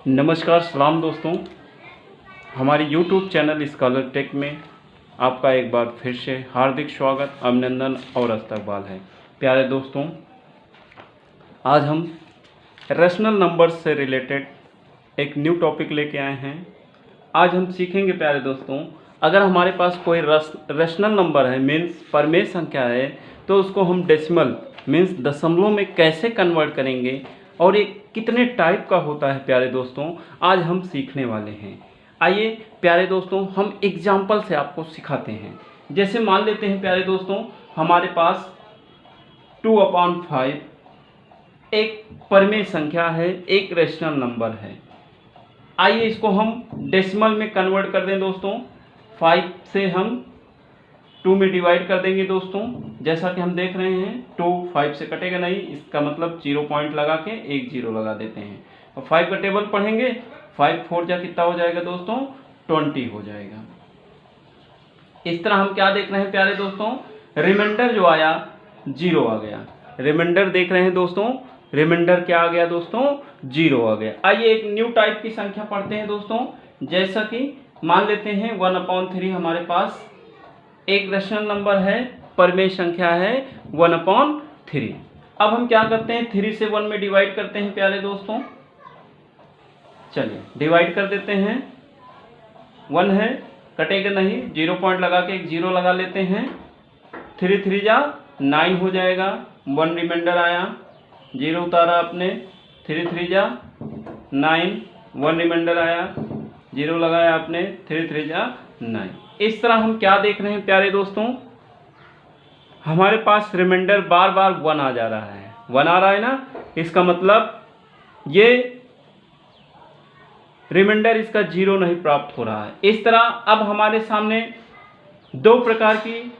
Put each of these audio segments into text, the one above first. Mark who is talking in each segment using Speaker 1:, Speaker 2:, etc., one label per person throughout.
Speaker 1: नमस्कार सलाम दोस्तों, हमारे YouTube चैनल स्कॉलर टेक में आपका एक बार फिर से हार्दिक स्वागत, अभिनंदन और इस्तकबाल है। प्यारे दोस्तों, आज हम रेशनल नंबर से रिलेटेड एक न्यू टॉपिक लेके आए हैं। आज हम सीखेंगे प्यारे दोस्तों, अगर हमारे पास कोई रेशनल नंबर है मीन्स परमेय संख्या है, तो उसको हम डेसिमल मीन्स दशमलव में कैसे कन्वर्ट करेंगे और ये कितने टाइप का होता है प्यारे दोस्तों, आज हम सीखने वाले हैं। आइए प्यारे दोस्तों, हम एग्जाम्पल से आपको सिखाते हैं। जैसे मान लेते हैं प्यारे दोस्तों, हमारे पास 2/5 एक परमेय संख्या है, एक रेशनल नंबर है। आइए इसको हम डेसिमल में कन्वर्ट कर दें दोस्तों। 5 से हम 2 में डिवाइड कर देंगे दोस्तों। जैसा कि हम देख रहे हैं 2 5 से कटेगा नहीं, इसका मतलब 0 पॉइंट लगा के एक 0 लगा देते हैं और 5 का टेबल पढ़ेंगे। 5 4 जा कितना हो जाएगा दोस्तों, 20 हो जाएगा। इस तरह हम क्या देख रहे हैं प्यारे दोस्तों, रिमाइंडर जो आया 0 आ गया। रिमाइंडर देख रहे हैं दोस्तों, रिमाइंडर क्या आ गया दोस्तों, 0 आ गया। आइए एक न्यू टाइप की संख्या पढ़ते हैं दोस्तों। जैसा कि मान लेते हैं 1/3 हमारे पास एक रेशनल नंबर है, परमेय संख्या है 1/3। अब हम क्या करते हैं, 3 से 1 में डिवाइड करते हैं प्यारे दोस्तों। चलिए डिवाइड कर देते हैं। 1 है, कटेगा नहीं, 0 पॉइंट लगा के एक 0 लगा लेते हैं। 3 3 जा 9 हो जाएगा। 1 रिमाइंडर आया, 0 उतारा आपने। 3 3 जा 9, 1 रिमाइंडर आया, 0 लगाया आपने। 3 3 जा 9। इस तरह हम क्या देख रहे हैं प्यारे दोस्तों, हमारे पास रिमाइंडर बार बार 1 आ जा रहा है। 1 आ रहा है ना, इसका मतलब ये रिमाइंडर इसका 0 नहीं प्राप्त हो रहा है। इस तरह अब हमारे सामने 2 प्रकार की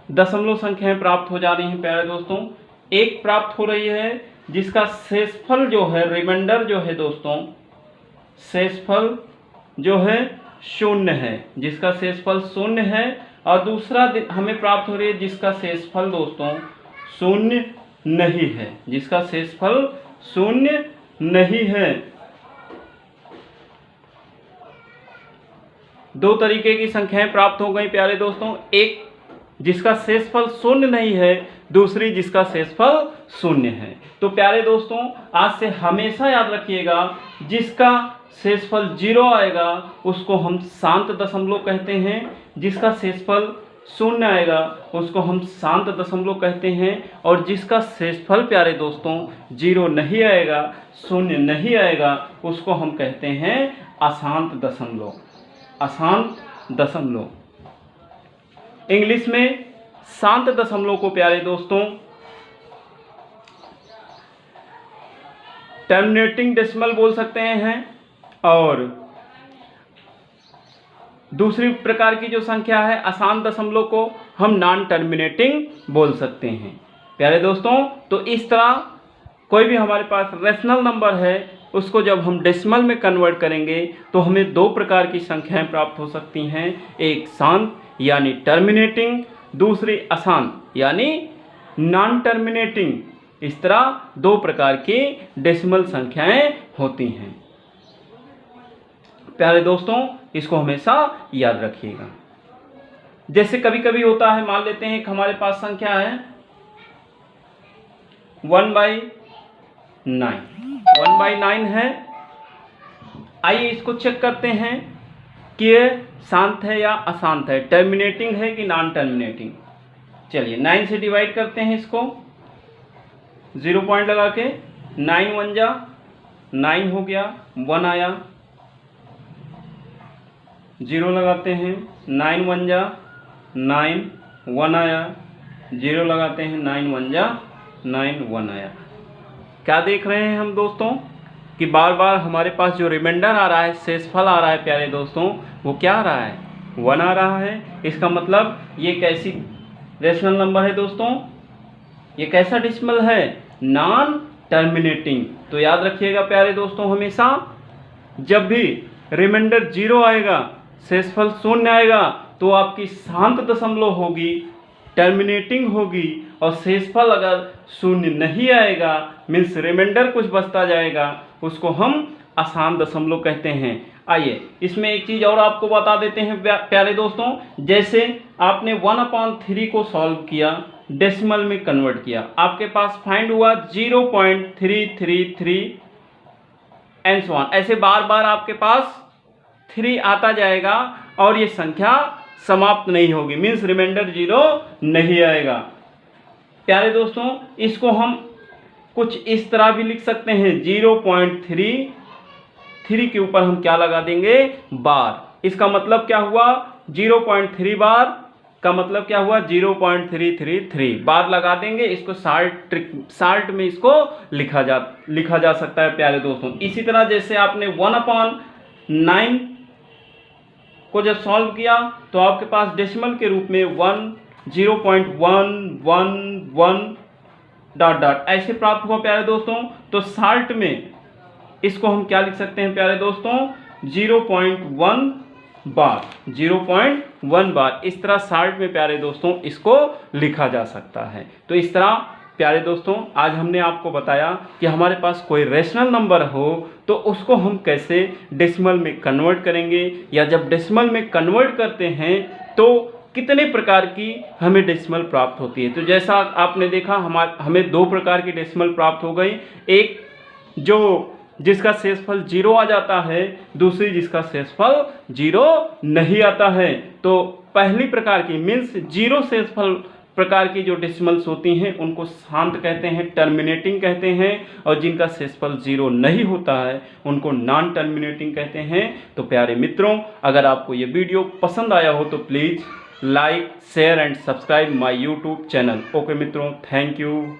Speaker 1: दशमलव संख्याएं प्राप्त हो जा रही हैं प्यारे दोस्तों। एक प्राप्त हो रही है जिसका शेषफल जो है, रिमाइंडर जो है दोस्तों, शेषफल जो है 0 है, जिसका शेषफल 0 है। और दूसरा हमें प्राप्त हो रही है जिसका शेषफल दोस्तों 0 नहीं है, जिसका शेषफल 0 नहीं है। 2 तरीके की संख्याएं प्राप्त हो गई प्यारे दोस्तों, एक जिसका शेषफल 0 नहीं है, दूसरी जिसका शेषफल 0 है। तो प्यारे दोस्तों, आज से हमेशा याद रखिएगा, जिसका शेषफल 0 आएगा उसको हम शांत दशमलव कहते हैं, जिसका शेषफल 0 आएगा उसको हम शांत दशमलव कहते हैं, और जिसका शेषफल प्यारे दोस्तों 0 नहीं आएगा, 0 नहीं आएगा, उसको हम कहते हैं अशांत दशमलव। अशांत दशमलव इंग्लिश में शांत दशमलव को प्यारे दोस्तों टर्मिनेटिंग डेसिमल बोल सकते हैं, और दूसरी प्रकार की जो संख्या है अशांत दशमलव को हम नॉन टर्मिनेटिंग बोल सकते हैं प्यारे दोस्तों। तो इस तरह कोई भी हमारे पास रेशनल नंबर है, उसको जब हम डेसिमल में कन्वर्ट करेंगे तो हमें 2 प्रकार की संख्याएं प्राप्त हो सकती हैं, एक शांत यानी टर्मिनेटिंग, दूसरी अशांत यानी नॉन टर्मिनेटिंग। इस तरह 2 प्रकार की डेसिमल संख्याएं होती हैं प्यारे दोस्तों, इसको हमेशा याद रखिएगा। जैसे कभी कभी होता है, मान लेते हैं कि हमारे पास संख्या है 1/9। 1/9 है। आइए इसको चेक करते हैं कि ये शांत है या अशांत है, टर्मिनेटिंग है कि नॉन टर्मिनेटिंग। चलिए 9 से डिवाइड करते हैं इसको, 0 पॉइंट लगा के। 9 1 जा 9 हो गया, 1 आया, 0 लगाते हैं। 9 1 जा 9, 1 आया, 0 लगाते हैं। 9 1 जा 9, 1 आया। क्या देख रहे हैं हम दोस्तों कि बार बार हमारे पास जो रिमाइंडर आ रहा है, शेषफल आ रहा है प्यारे दोस्तों, वो क्या आ रहा है, 1 आ रहा है। इसका मतलब ये कैसी रेशनल नंबर है दोस्तों, ये कैसा डेसिमल है, नॉन टर्मिनेटिंग। तो याद रखिएगा प्यारे दोस्तों, हमेशा जब भी रिमाइंडर 0 आएगा, शेषफल 0 आएगा, तो आपकी शांत दशमलव होगी, टर्मिनेटिंग होगी। और शेषफल अगर 0 नहीं आएगा मीन्स रिमाइंडर कुछ बचता जाएगा, उसको हम आसान दशमलव कहते हैं। आइए इसमें एक चीज़ और आपको बता देते हैं प्यारे दोस्तों, जैसे आपने 1/3 को सॉल्व किया, डेसिमल में कन्वर्ट किया, आपके पास फाइंड हुआ 0.333 एंड सो ऑन। ऐसे बार बार आपके पास 3 आता जाएगा और ये संख्या समाप्त नहीं होगी, मीन्स रिमाइंडर 0 नहीं आएगा। प्यारे दोस्तों इसको हम कुछ इस तरह भी लिख सकते हैं, 0.33 के ऊपर हम क्या लगा देंगे, बार। इसका मतलब क्या हुआ, 0.3 बार का मतलब क्या हुआ, 0.333 बार लगा देंगे। इसको शार्ट में इसको लिखा जा सकता है प्यारे दोस्तों। इसी तरह जैसे आपने 1/9 को जब सॉल्व किया तो आपके पास डेसिमल के रूप में 0.111 डॉट डॉट ऐसे प्राप्त हुआ प्यारे दोस्तों। तो शार्ट में इसको हम क्या लिख सकते हैं प्यारे दोस्तों, 0.1 बार। इस तरह शार्ट में प्यारे दोस्तों इसको लिखा जा सकता है। तो इस तरह प्यारे दोस्तों आज हमने आपको बताया कि हमारे पास कोई रेशनल नंबर हो तो उसको हम कैसे डेसिमल में कन्वर्ट करेंगे, या जब डेसिमल में कन्वर्ट करते हैं तो कितने प्रकार की हमें डेसिमल प्राप्त होती है। तो जैसा आपने देखा हमें 2 प्रकार की डेसिमल प्राप्त हो गई, एक जिसका शेषफल 0 आ जाता है, दूसरी जिसका शेषफल 0 नहीं आता है। तो पहली प्रकार की मीन्स 0 शेषफल प्रकार की जो डेसिमल्स होती हैं उनको शांत कहते हैं, टर्मिनेटिंग कहते हैं, और जिनका शेषफल 0 नहीं होता है उनको नॉन टर्मिनेटिंग कहते हैं। तो प्यारे मित्रों अगर आपको ये वीडियो पसंद आया हो तो please like, share and subscribe my YouTube channel. Okay मित्रों, थैंक यू।